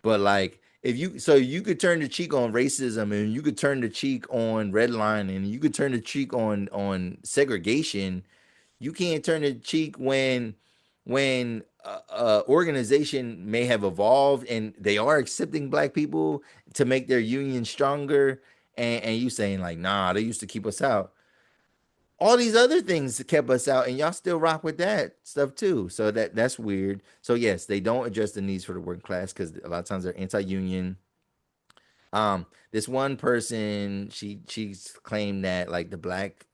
But like if you so you could turn the cheek on racism and you could turn the cheek on redlining and you could turn the cheek on segregation, you can't turn the cheek when organization may have evolved and they are accepting black people to make their union stronger, and you saying like, nah, they used to keep us out. All these other things kept us out, and y'all still rock with that stuff too. So that's weird. So yes, they don't address the needs for the working class because a lot of times they're anti-union. This one person, she's claimed that like the black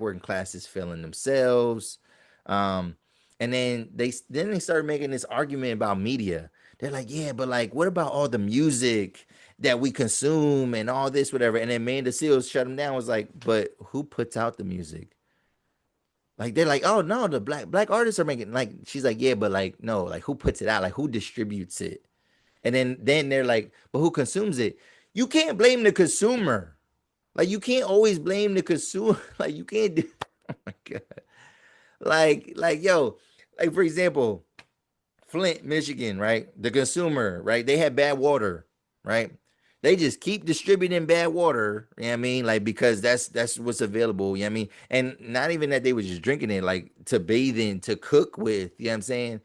working class is failing themselves. Um, and then they started making this argument about media. They're like, yeah, but like, what about all the music that we consume and all this, whatever? And then Amanda Seals shut them down. Was like, but who puts out the music? Like they're like, oh no, the black artists are making like. She's like, yeah, but like no, like who puts it out? Like who distributes it? And then they're like, but who consumes it? You can't blame the consumer. Like you can't always blame the consumer. Like you can't do. Oh my god. Like yo, like for example, Flint, Michigan, right? The consumer, right? They have bad water, right? They just keep distributing bad water. You know what I mean? Like because that's what's available. You know what I mean? And not even that they were just drinking it, like to bathe in, to cook with. You know what I'm saying?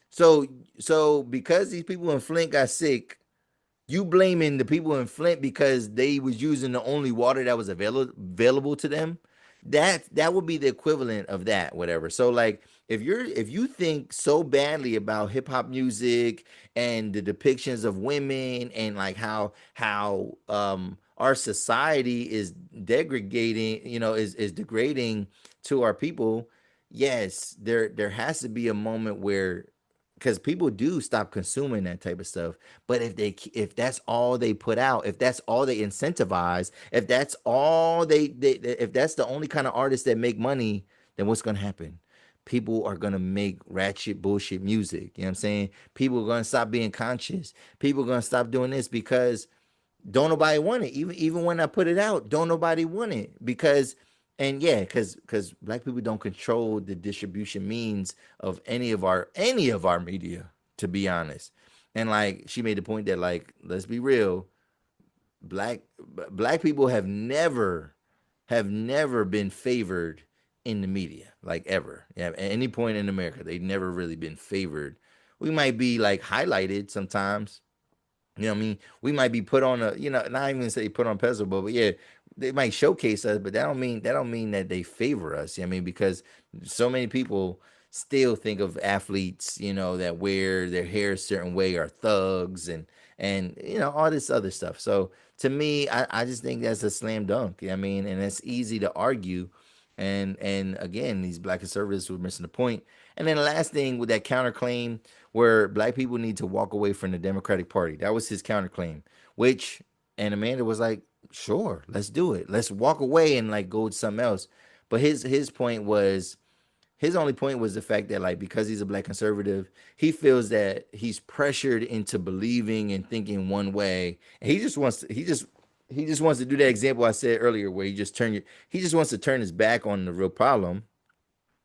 So so because these people in Flint got sick, you blaming the people in Flint because they was using the only water that was available to them. That would be the equivalent of that, whatever. So like if you think so badly about hip hop music and the depictions of women and like how our society is degrading, is degrading to our people, yes, there has to be a moment where because people do stop consuming that type of stuff. But if that's all they put out, if that's all they incentivize, if that's all they if that's the only kind of artists that make money, then what's gonna happen? People are gonna make ratchet bullshit music. You know what I'm saying? People are gonna stop being conscious. People are gonna stop doing this because don't nobody want it. Even when I put it out, don't nobody want it because and yeah, because black people don't control the distribution means of any of our media, to be honest. And like she made the point that like let's be real, black black people have never been favored in the media like ever. Yeah, at any point in America, they've never really been favored. We might be like highlighted sometimes, you know what I mean? We might be put on a, not even say put on pedestal, but yeah, they might showcase us, but that don't mean that they favor us. You know what I mean? Because so many people still think of athletes, that wear their hair a certain way are thugs and all this other stuff. So to me, I just think that's a slam dunk. You know what I mean? And it's easy to argue. And again, these black conservatives were missing the point. And then the last thing with that counterclaim where black people need to walk away from the Democratic Party. That was his counterclaim, which and Amanda was like, "Sure, let's do it. Let's walk away and like go to something else." But his only point was the fact that like because he's a black conservative, he feels that he's pressured into believing and thinking one way, and he just wants to do that example I said earlier where he just wants to turn his back on the real problem,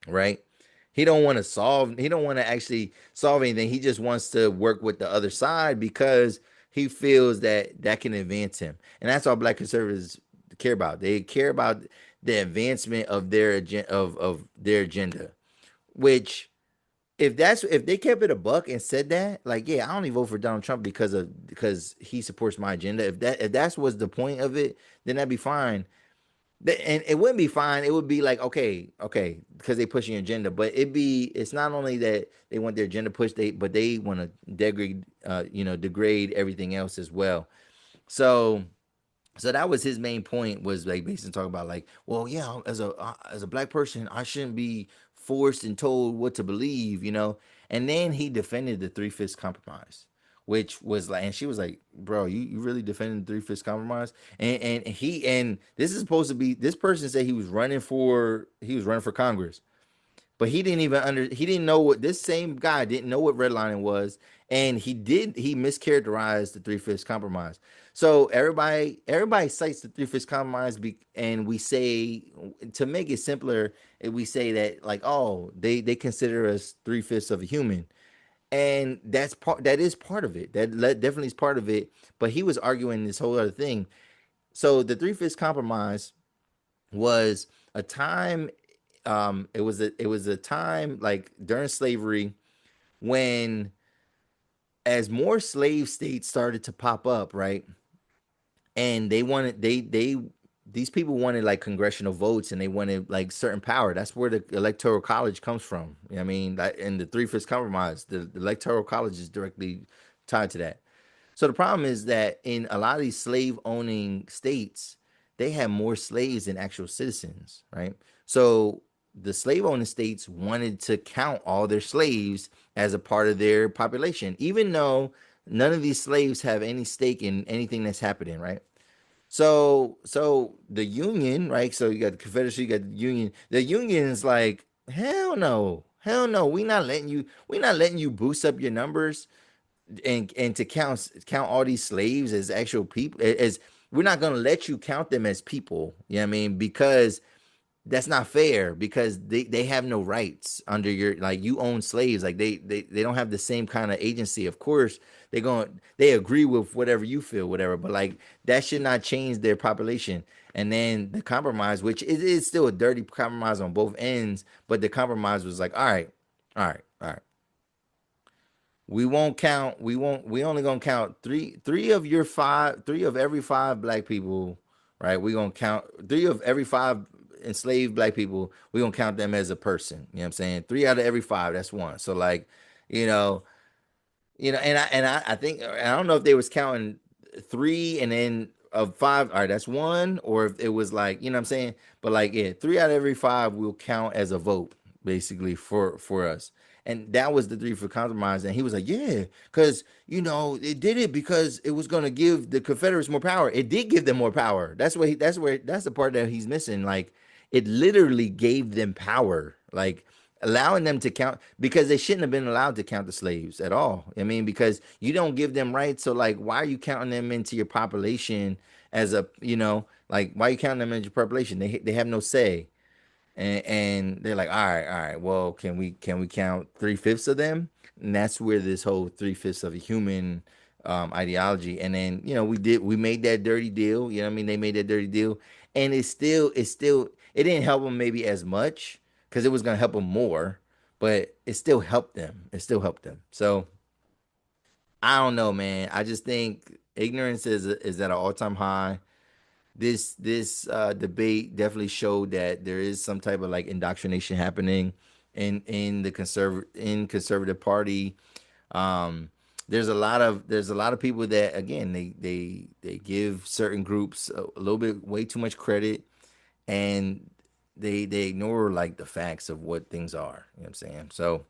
right? He don't want to actually solve anything. He just wants to work with the other side because he feels that that can advance him. And that's all black conservatives care about. They care about the advancement of their agenda, which if they kept it a buck and said that, like, yeah, I only vote for Donald Trump because he supports my agenda. If that's was the point of it, then that'd be fine. And it wouldn't be fine. It would be like, okay, because they pushing your agenda. But it's not only that they want their agenda pushed, but they want to degrade everything else as well. So, so that was his main point was like basically talking about like, well, yeah, as a black person, I shouldn't be forced and told what to believe. And then he defended the three-fifths compromise, which was like, and she was like, bro, you really defending the three-fifths compromise? And this is supposed to be this person said he was running for Congress, but he didn't know what this same guy didn't know what redlining was, and he mischaracterized the three-fifths compromise. So everybody cites the three-fifths compromise, and we say to make it simpler, we say that like, oh, they consider us three-fifths of a human. and that is part of it. Definitely is part of it. But he was arguing this whole other thing. So the Three-Fifths Compromise was a time. It was a time like during slavery when, as more slave states started to pop up, right? And they these people wanted like congressional votes, and they wanted like certain power. That's where the electoral college comes from. You know what I mean? In the Three-Fifths Compromise, the electoral college is directly tied to that. So the problem is that in a lot of these slave owning states, they have more slaves than actual citizens, right? So the slave owning states wanted to count all their slaves as a part of their population, even though none of these slaves have any stake in anything that's happening, right? So the Union, right? So you got the Confederacy, you got the Union. The Union is like, hell no, hell no. We not letting you boost up your numbers and to count all these slaves as actual people. As we're not gonna let you count them as people. You know what I mean? Because that's not fair, because they have no rights under your, like, you own slaves, like they don't have the same kind of agency. Of course they agree with whatever you feel, whatever, but like that should not change their population. And then the compromise, which is still a dirty compromise on both ends, but the compromise was like, all right, all right, all right, we only gonna count three of every five black people, right? We gonna count three of every five enslaved black people. We gonna count them as a person. You know what I'm saying? Three out of every five, that's one. So like, you know, and I think, I don't know if they was counting three and then of five, all right, that's one, or if it was like, you know what I'm saying? But like, yeah, three out of every five will count as a vote, basically, for us. And that was the three for compromise. And he was like, yeah, because it did it because it was gonna give the Confederates more power. It did give them more power. That's the part that he's missing. Like, it literally gave them power. Like, allowing them to count, because they shouldn't have been allowed to count the slaves at all. I mean, because you don't give them rights. So like, why are you counting them into your population as a, like, why are you counting them into your population? They have no say. And they're like, all right, well, can we count 3/5 of them? And that's where this whole 3/5 of a human ideology. And then we made that dirty deal. You know what I mean? They made that dirty deal, and it didn't help them maybe as much, because it was gonna help them more, but it still helped them. It still helped them. So I don't know, man. I just think ignorance is at an all time high. This debate definitely showed that there is some type of like indoctrination happening in conservative party. Um, there's a lot of people that, again, they give certain groups a little bit way too much credit, and they ignore like the facts of what things are. You know what I'm saying? So,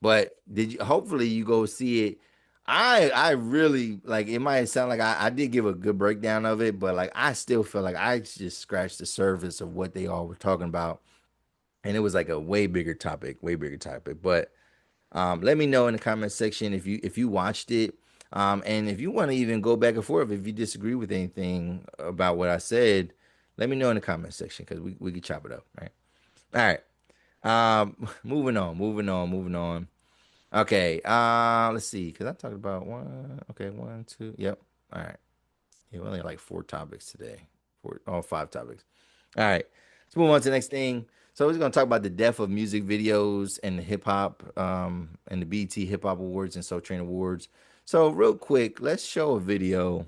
but hopefully you go see it. I really, like, it might sound like I did give a good breakdown of it, but like I still feel like I just scratched the surface of what they all were talking about. And it was like a way bigger topic, way bigger topic. But let me know in the comment section if you watched it. And if you want to even go back and forth, if you disagree with anything about what I said, let me know in the comment section, because we can chop it up, right? All right. Moving on. Okay, let's see, because I talked about one. Okay, one, two. Yep. All right. Yeah, we only had like four topics today. Five topics. All right. Let's move on to the next thing. So we're gonna talk about the death of music videos and the hip hop, and the BET Hip Hop Awards and Soul Train Awards. So real quick, let's show a video.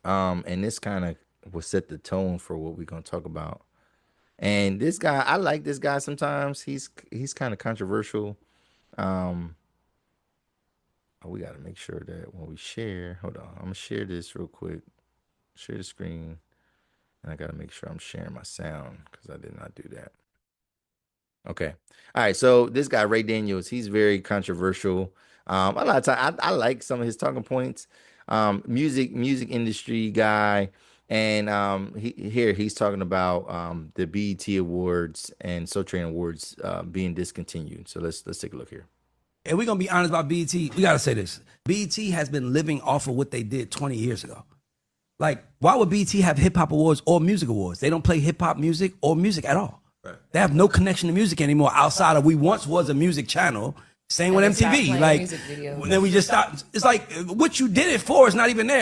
And this kind of will set the tone for what we're gonna talk about. And this guy, I like this guy sometimes. He's kind of controversial. Um, we got to make sure that when we share, hold on, I'm gonna share this real quick. Share the screen, and I got to make sure I'm sharing my sound, because I did not do that. Okay. All right. So this guy, Ray Daniels, he's very controversial. A lot of time, I like some of his talking points. Music industry guy, and he's talking about the BET Awards and Soul Train Awards being discontinued. So let's take a look here. And we're gonna be honest about BET. We gotta say this: BET has been living off of what they did 20 years ago. Like, why would BET have hip hop awards or music awards? They don't play hip hop music or music at all. Right. They have no connection to music anymore outside of, we once was a music channel, Same And with they stopped MTV. playing Like, music videos. then we just stopped. It's like what you did it for is not even there.